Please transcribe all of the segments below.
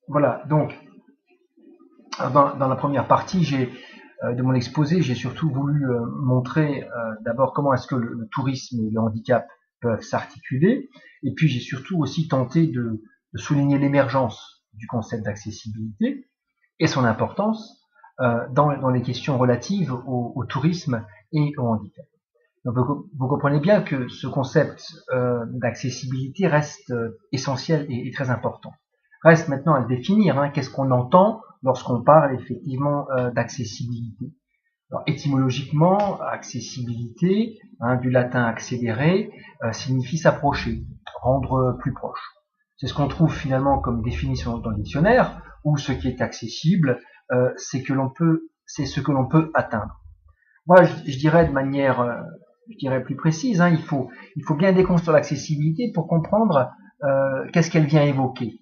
Voilà, donc dans la première partie de mon exposé, j'ai surtout voulu montrer d'abord comment est-ce que le tourisme et le handicap peuvent s'articuler, et puis j'ai surtout aussi tenté de souligner l'émergence du concept d'accessibilité et son importance dans les questions relatives au tourisme et au handicap. Donc vous comprenez bien que ce concept d'accessibilité reste essentiel et très important. Reste maintenant à le définir. Qu'est-ce qu'on entend lorsqu'on parle effectivement d'accessibilité? Alors, étymologiquement, accessibilité, du latin accélérer, signifie s'approcher, rendre plus proche. C'est ce qu'on trouve finalement comme définition dans le dictionnaire, où ce qui est accessible, c'est ce que l'on peut atteindre. Moi, je dirais de manière, je dirais plus précise, il faut bien déconstruire l'accessibilité pour comprendre qu'est-ce qu'elle vient évoquer.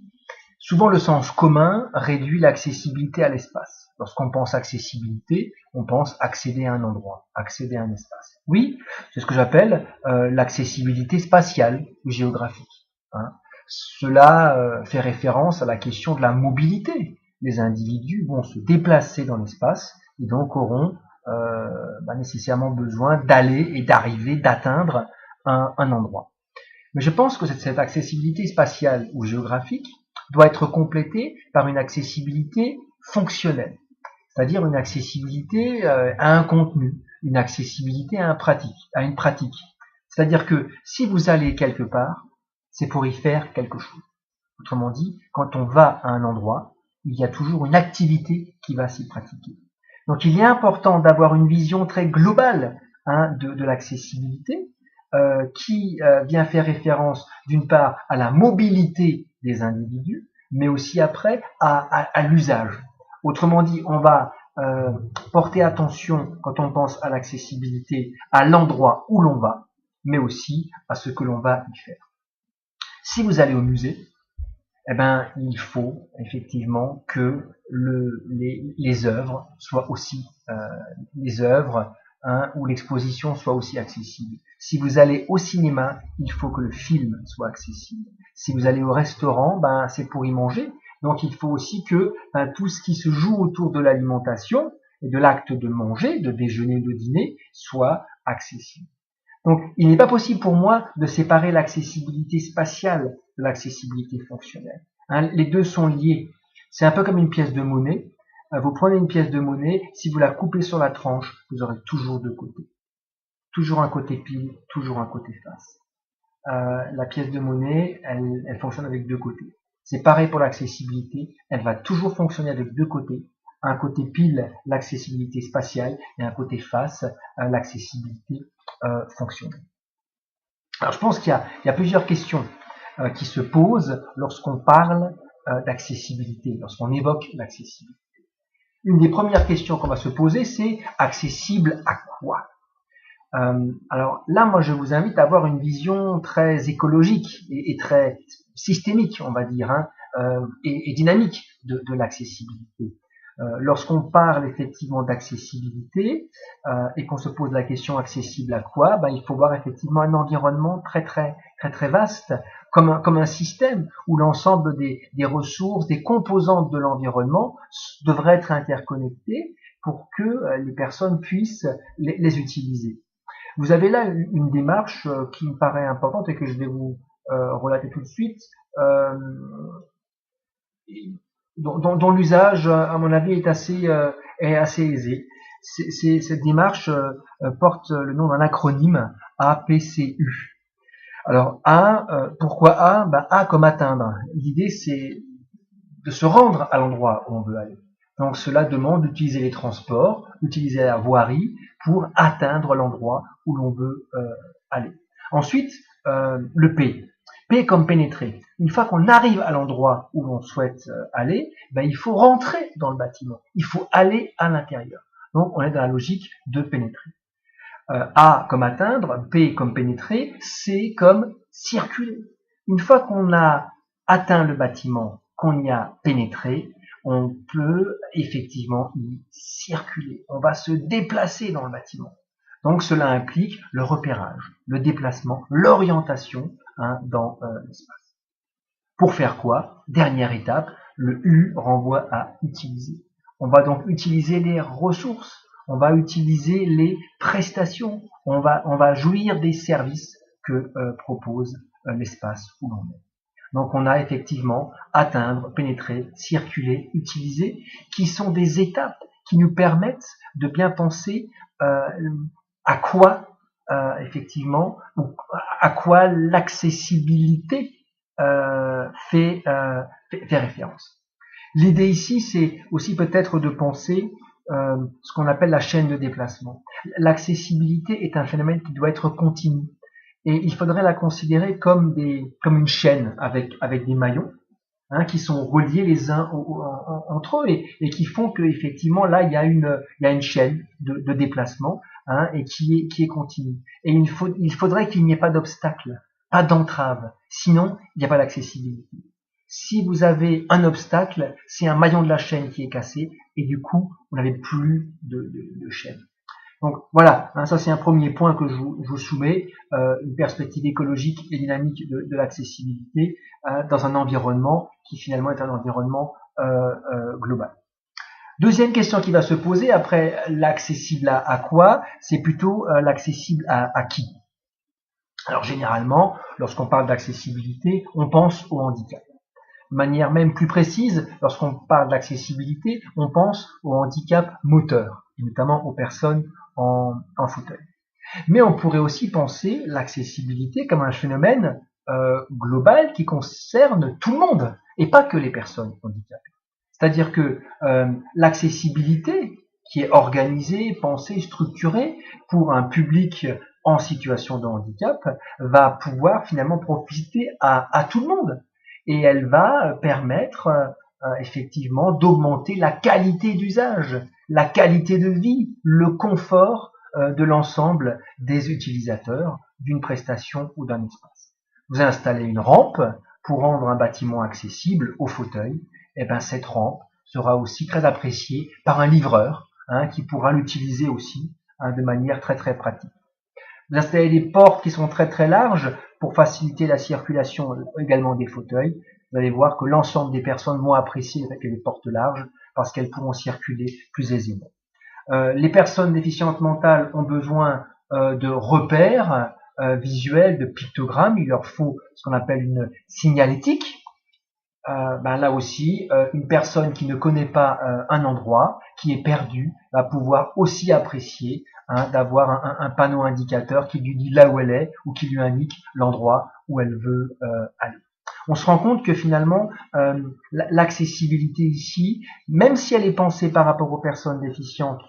Souvent, le sens commun réduit l'accessibilité à l'espace. Lorsqu'on pense accessibilité, on pense accéder à un endroit, accéder à un espace. Oui, c'est ce que j'appelle l'accessibilité spatiale ou géographique. Cela fait référence à la question de la mobilité. Les individus vont se déplacer dans l'espace et donc auront nécessairement besoin d'aller et d'arriver, d'atteindre un endroit. Mais je pense que cette accessibilité spatiale ou géographique doit être complétée par une accessibilité fonctionnelle, c'est-à-dire une accessibilité à un contenu, une accessibilité à une pratique. C'est-à-dire que si vous allez quelque part, c'est pour y faire quelque chose. Autrement dit, quand on va à un endroit, il y a toujours une activité qui va s'y pratiquer. Donc il est important d'avoir une vision très globale de l'accessibilité, qui vient faire référence d'une part à la mobilité des individus, mais aussi après à l'usage. Autrement dit, on va porter attention quand on pense à l'accessibilité à l'endroit où l'on va, mais aussi à ce que l'on va y faire. Si vous allez au musée, il faut effectivement que les œuvres soient aussi les œuvres où l'exposition soit aussi accessible. Si vous allez au cinéma, il faut que le film soit accessible. Si vous allez au restaurant, c'est pour y manger. Donc il faut aussi que tout ce qui se joue autour de l'alimentation et de l'acte de manger, de déjeuner, de dîner, soit accessible. Donc il n'est pas possible pour moi de séparer l'accessibilité spatiale de l'accessibilité fonctionnelle. Les deux sont liés. C'est un peu comme une pièce de monnaie. Vous prenez une pièce de monnaie, si vous la coupez sur la tranche, vous aurez toujours deux côtés. Toujours un côté pile, toujours un côté face. La pièce de monnaie, elle fonctionne avec deux côtés. C'est pareil pour l'accessibilité, elle va toujours fonctionner avec deux côtés. Un côté pile, l'accessibilité spatiale, et un côté face, l'accessibilité fonctionnelle. Alors je pense qu'il y a plusieurs questions qui se posent lorsqu'on parle d'accessibilité, lorsqu'on évoque l'accessibilité. Une des premières questions qu'on va se poser, c'est accessible à quoi? Alors là, moi, je vous invite à avoir une vision très écologique et très systémique, on va dire, et dynamique de l'accessibilité. Lorsqu'on parle effectivement d'accessibilité et qu'on se pose la question accessible à quoi, il faut voir effectivement un environnement très vaste, comme un système où l'ensemble des ressources, des composantes de l'environnement devraient être interconnectées pour que les personnes puissent les utiliser. Vous avez là une démarche qui me paraît importante et que je vais vous relater tout de suite, dont l'usage, à mon avis, est assez aisé. Cette démarche porte le nom d'un acronyme APCU. Alors pourquoi A? A comme atteindre. L'idée, c'est de se rendre à l'endroit où on veut aller. Donc cela demande d'utiliser les transports, d'utiliser la voirie pour atteindre l'endroit où l'on veut aller. Ensuite, le P. P comme pénétrer. Une fois qu'on arrive à l'endroit où l'on souhaite aller, il faut rentrer dans le bâtiment. Il faut aller à l'intérieur. Donc on est dans la logique de pénétrer. A comme atteindre, P comme pénétrer, C comme circuler. Une fois qu'on a atteint le bâtiment, qu'on y a pénétré, on peut effectivement y circuler. On va se déplacer dans le bâtiment. Donc cela implique le repérage, le déplacement, l'orientation dans l'espace. Pour faire quoi? Dernière étape, Le U renvoie à utiliser. On va donc utiliser les ressources, on va utiliser les prestations, on va jouir des services que propose l'espace où l'on est. Donc on a effectivement atteindre, pénétrer, circuler, utiliser, qui sont des étapes qui nous permettent de bien penser à quoi effectivement, à quoi l'accessibilité fait référence. L'idée ici, c'est aussi peut-être de penser ce qu'on appelle la chaîne de déplacement. L'accessibilité est un phénomène qui doit être continu et il faudrait la considérer comme une chaîne avec des maillons qui sont reliés les uns entre eux et qui font que effectivement là il y a une chaîne de déplacement et qui est continue. Et il faudrait qu'il n'y ait pas d'obstacle, pas d'entrave, sinon il n'y a pas d'accessibilité. Si vous avez un obstacle, c'est un maillon de la chaîne qui est cassé et du coup vous n'avez plus de chaîne. Donc voilà, ça c'est un premier point que je vous soumets, une perspective écologique et dynamique de l'accessibilité dans un environnement qui finalement est un environnement global. Deuxième question qui va se poser après l'accessible à quoi, c'est plutôt l'accessible à qui. Alors généralement, lorsqu'on parle d'accessibilité, on pense au handicap. De manière même plus précise, lorsqu'on parle d'accessibilité, on pense au handicap moteur, et notamment aux personnes en fauteuil. Mais on pourrait aussi penser l'accessibilité comme un phénomène global qui concerne tout le monde, et pas que les personnes handicapées. C'est-à-dire que l'accessibilité qui est organisée, pensée, structurée pour un public en situation de handicap va pouvoir finalement profiter à tout le monde. Et elle va permettre effectivement d'augmenter la qualité d'usage, la qualité de vie, le confort de l'ensemble des utilisateurs d'une prestation ou d'un espace. Vous installez une rampe pour rendre un bâtiment accessible aux fauteuils, et bien cette rampe sera aussi très appréciée par un livreur qui pourra l'utiliser aussi de manière très très pratique. Vous installez des portes qui sont très très larges pour faciliter la circulation également des fauteuils. Vous allez voir que l'ensemble des personnes vont apprécier le fait qu'il y ait des portes larges parce qu'elles pourront circuler plus aisément. Les personnes déficientes mentales ont besoin de repères visuels, de pictogrammes. Il leur faut ce qu'on appelle une signalétique. Là aussi, une personne qui ne connaît pas un endroit, qui est perdue, va pouvoir aussi apprécier d'avoir un panneau indicateur qui lui dit là où elle est ou qui lui indique l'endroit où elle veut aller. On se rend compte que finalement, l'accessibilité ici, même si elle est pensée par rapport aux personnes déficientes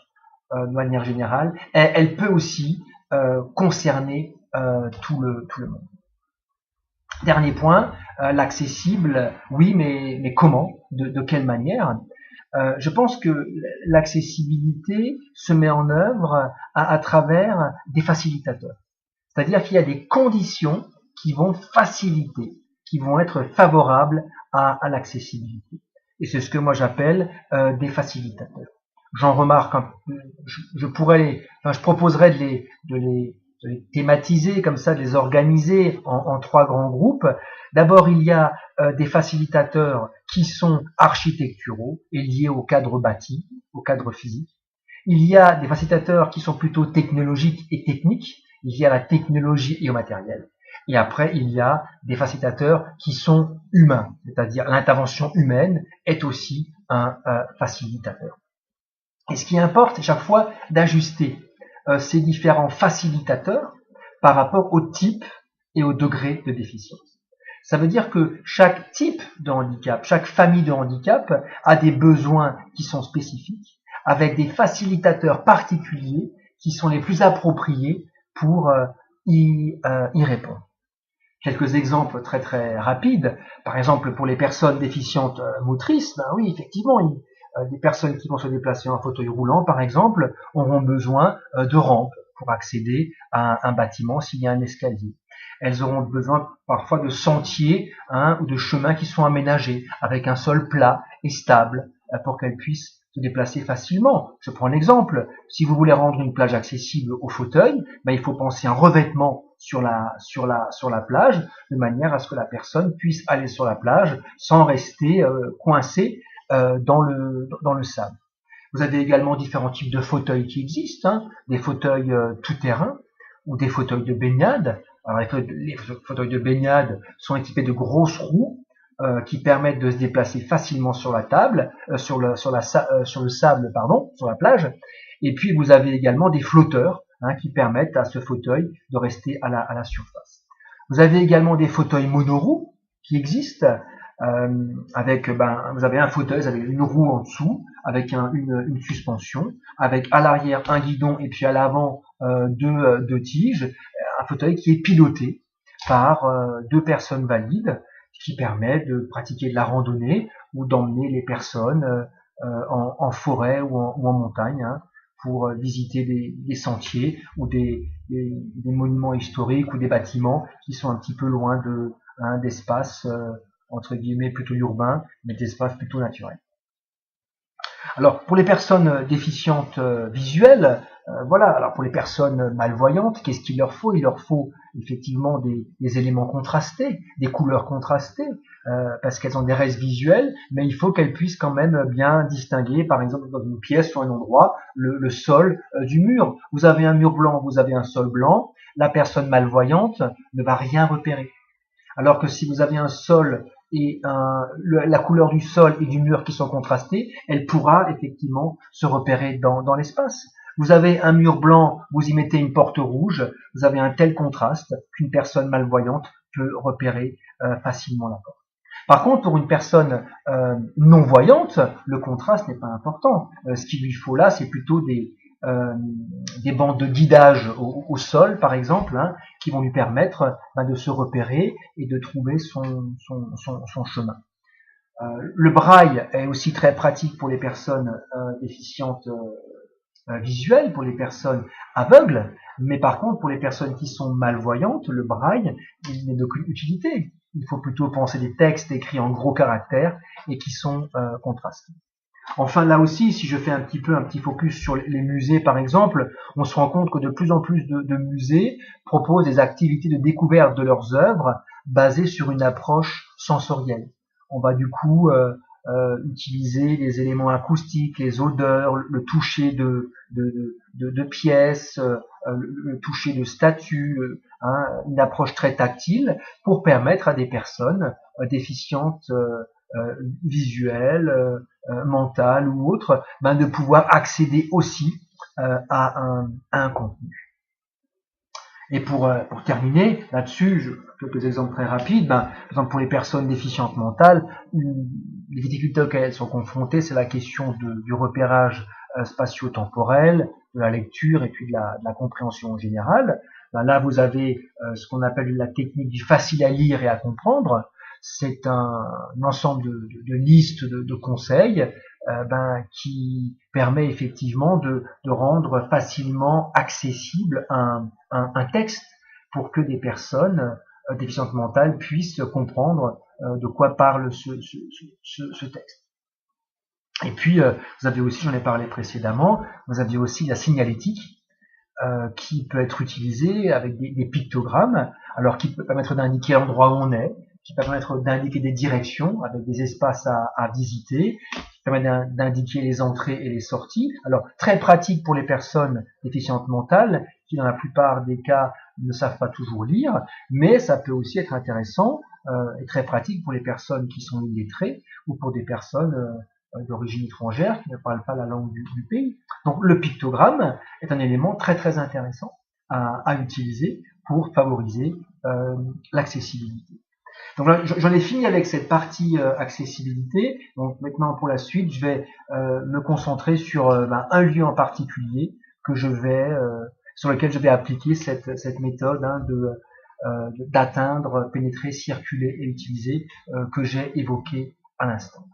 de manière générale, elle peut aussi concerner tout le monde. Dernier point, l'accessible, oui, mais comment, de quelle manière? Je pense que l'accessibilité se met en œuvre à travers des facilitateurs. C'est-à-dire qu'il y a des conditions qui vont faciliter, qui vont être favorables à l'accessibilité. Et c'est ce que moi j'appelle des facilitateurs. J'en remarque, je proposerais de les thématiser comme ça, de les organiser en trois grands groupes. D'abord, il y a des facilitateurs qui sont architecturaux et liés au cadre bâti, au cadre physique. Il y a des facilitateurs qui sont plutôt technologiques et techniques, liés à la technologie et au matériel. Et après, il y a des facilitateurs qui sont humains, c'est-à-dire l'intervention humaine est aussi un facilitateur. Et ce qui importe chaque fois d'ajuster ces différents facilitateurs par rapport au type et au degré de déficience. Ça veut dire que chaque type de handicap, chaque famille de handicap a des besoins qui sont spécifiques, avec des facilitateurs particuliers qui sont les plus appropriés pour y répondre. Quelques exemples très très rapides. Par exemple, pour les personnes déficientes motrices, oui, effectivement, des personnes qui vont se déplacer en fauteuil roulant, par exemple, auront besoin de rampes pour accéder à un bâtiment s'il y a un escalier. Elles auront besoin parfois de sentiers ou de chemins qui sont aménagés avec un sol plat et stable pour qu'elles puissent se déplacer facilement. Je prends l'exemple. Si vous voulez rendre une plage accessible au fauteuil, il faut penser un revêtement sur la plage, de manière à ce que la personne puisse aller sur la plage sans rester coincée dans le sable. Vous avez également différents types de fauteuils qui existent, hein, des fauteuils tout-terrain ou des fauteuils de baignade. Alors les fauteuils de baignade sont équipés de grosses roues qui permettent de se déplacer facilement sur la table, sur le sable, pardon, sur la plage. Et puis vous avez également des flotteurs hein, qui permettent à ce fauteuil de rester à la surface. Vous avez également des fauteuils monoroues qui existent. Avec vous avez un fauteuil, vous avez une roue en dessous avec une suspension, avec à l'arrière un guidon et puis à l'avant deux tiges, un fauteuil qui est piloté par deux personnes valides, ce qui permet de pratiquer de la randonnée ou d'emmener les personnes en forêt ou en montagne hein, pour visiter des sentiers ou des monuments historiques ou des bâtiments qui sont un petit peu loin d'espaces entre guillemets plutôt urbains, mais d'espaces plutôt naturels. Alors pour les personnes déficientes visuelles, voilà. Alors pour les personnes malvoyantes, qu'est-ce qu'il leur faut? Il leur faut effectivement des éléments contrastés, des couleurs contrastées, parce qu'elles ont des restes visuels, mais il faut qu'elles puissent quand même bien distinguer, par exemple dans une pièce ou un endroit, le sol du mur. Vous avez un mur blanc, vous avez un sol blanc, la personne malvoyante ne va rien repérer. Alors que si vous avez un sol et la couleur du sol et du mur qui sont contrastés, elle pourra effectivement se repérer dans l'espace. Vous avez un mur blanc, vous y mettez une porte rouge, vous avez un tel contraste qu'une personne malvoyante peut repérer facilement la porte. Par contre, pour une personne non-voyante, le contraste n'est pas important. Ce qu'il lui faut là, c'est plutôt des bandes de guidage au sol, par exemple, hein, qui vont lui permettre de se repérer et de trouver son chemin. Le braille est aussi très pratique pour les personnes déficientes visuelles, pour les personnes aveugles, mais par contre, pour les personnes qui sont malvoyantes, le braille, il n'est d'aucune utilité. Il faut plutôt penser des textes écrits en gros caractères et qui sont contrastés. Enfin, là aussi, si je fais un petit focus sur les musées, par exemple, on se rend compte que de plus en plus de musées proposent des activités de découverte de leurs œuvres basées sur une approche sensorielle. On va du coup utiliser les éléments acoustiques, les odeurs, le toucher de pièces, le toucher de statues, hein, une approche très tactile pour permettre à des personnes déficientes visuelles, mentales ou autres, de pouvoir accéder aussi à un contenu. Et pour terminer là-dessus, quelques exemples très rapides. Par exemple, pour les personnes déficientes mentales, les difficultés auxquelles elles sont confrontées, c'est la question du repérage spatio-temporel, de la lecture et puis de la compréhension en général. Là, vous avez ce qu'on appelle la technique du facile à lire et à comprendre. C'est un ensemble de listes de conseils qui permet effectivement de rendre facilement accessible un texte pour que des personnes déficientes mentales puissent comprendre de quoi parle ce texte. Et puis, vous avez aussi, j'en ai parlé précédemment, vous avez aussi la signalétique qui peut être utilisée avec des pictogrammes, alors qui peut permettre d'indiquer l'endroit où on est, qui peut permettre d'indiquer des directions avec des espaces à visiter, qui permet d'indiquer les entrées et les sorties. Alors, très pratique pour les personnes déficientes mentales, qui dans la plupart des cas ne savent pas toujours lire, mais ça peut aussi être intéressant et très pratique pour les personnes qui sont illettrées ou pour des personnes d'origine étrangère qui ne parlent pas la langue du pays. Donc le pictogramme est un élément très très intéressant à utiliser pour favoriser l'accessibilité. Donc là, j'en ai fini avec cette partie accessibilité. Donc maintenant pour la suite, je vais me concentrer sur un lieu en particulier que sur lequel je vais appliquer cette méthode d'atteindre, pénétrer, circuler et utiliser que j'ai évoquée à l'instant.